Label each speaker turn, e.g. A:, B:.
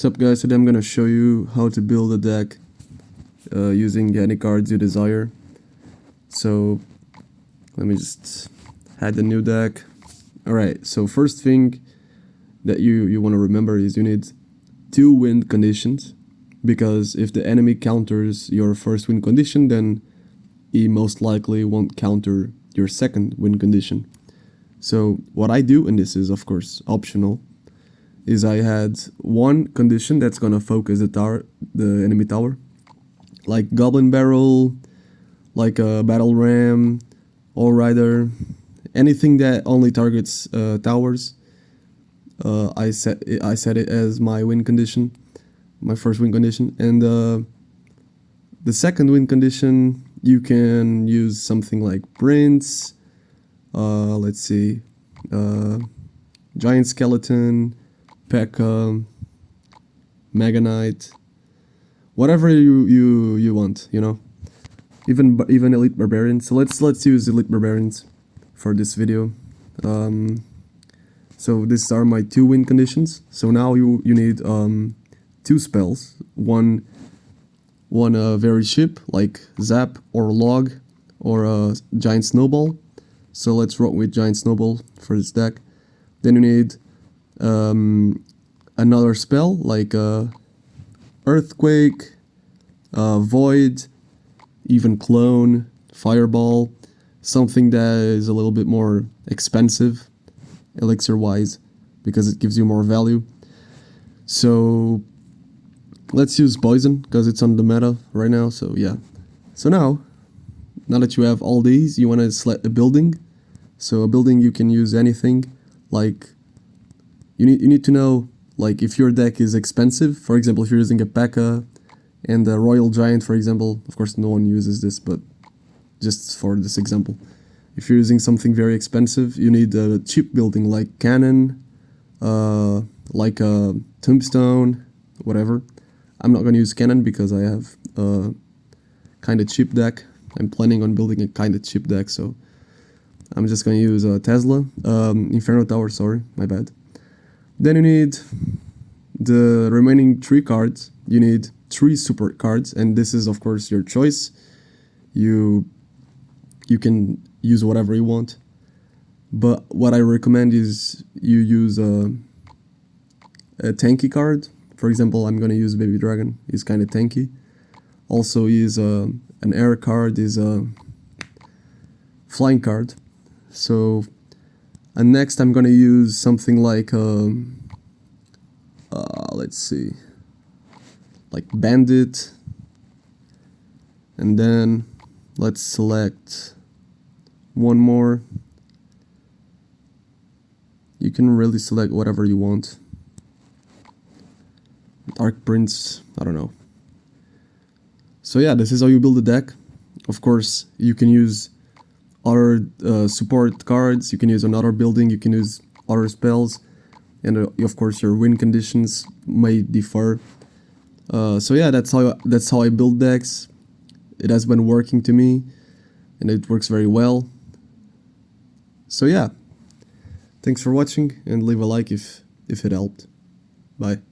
A: What's up guys, today I'm gonna show you how to build a deck using any cards you desire. So let me just add a new deck. Alright, so first thing that you want to remember is you need 2 win conditions, because if the enemy counters your first win condition, then he most likely won't counter your second win condition. So what I do, and this is of course optional, is I had one condition that's gonna focus the enemy tower, like Goblin Barrel, like a Battle Ram, All Rider, anything that only targets towers. I set it as my win condition, my first win condition, and the second win condition you can use something like Prince, let's see, Giant Skeleton, P.E.K.K.A, Mega Knight, whatever you want, you know, even Elite Barbarians. So let's use Elite Barbarians for this video. So these are my 2 win conditions. So now you need 2 spells, one very cheap like Zap or Log or Giant Snowball. So let's roll with Giant Snowball for this deck. Then you need another spell like Earthquake, Void, even Clone, Fireball, something that is a little bit more expensive elixir wise, because it gives you more value. So let's use Poison because it's on the meta right now. So yeah, so now that you have all these, you want to select a building. So a building, you can use anything. Like you need to know, like, if your deck is expensive. For example, if you're using a P.E.K.K.A and a Royal Giant, for example, of course no one uses this, but just for this example, if you're using something very expensive, you need a cheap building like Cannon, like a Tombstone, whatever. I'm not going to use Cannon because I have a kind of cheap deck. I'm planning on building a kind of cheap deck, so I'm just going to use Tesla, Inferno Tower, sorry, my bad. Then you need the remaining 3 cards. You need 3 support cards, and this is of course your choice. You can use whatever you want, but what I recommend is you use a tanky card. For example, I'm gonna use Baby Dragon. He's kind of tanky. Also, is an air card, is a flying card. So, and next I'm gonna use something like let's see, like Bandit, and then let's select one more. You can really select whatever you want. Dark Prince, I don't know. So yeah, this is how you build a deck. Of course, you can use other support cards, you can use another building, you can use other spells, and of course your win conditions may differ. So yeah, that's how I build decks. It has been working to me, and it works very well. So yeah, thanks for watching, and leave a like if it helped. Bye.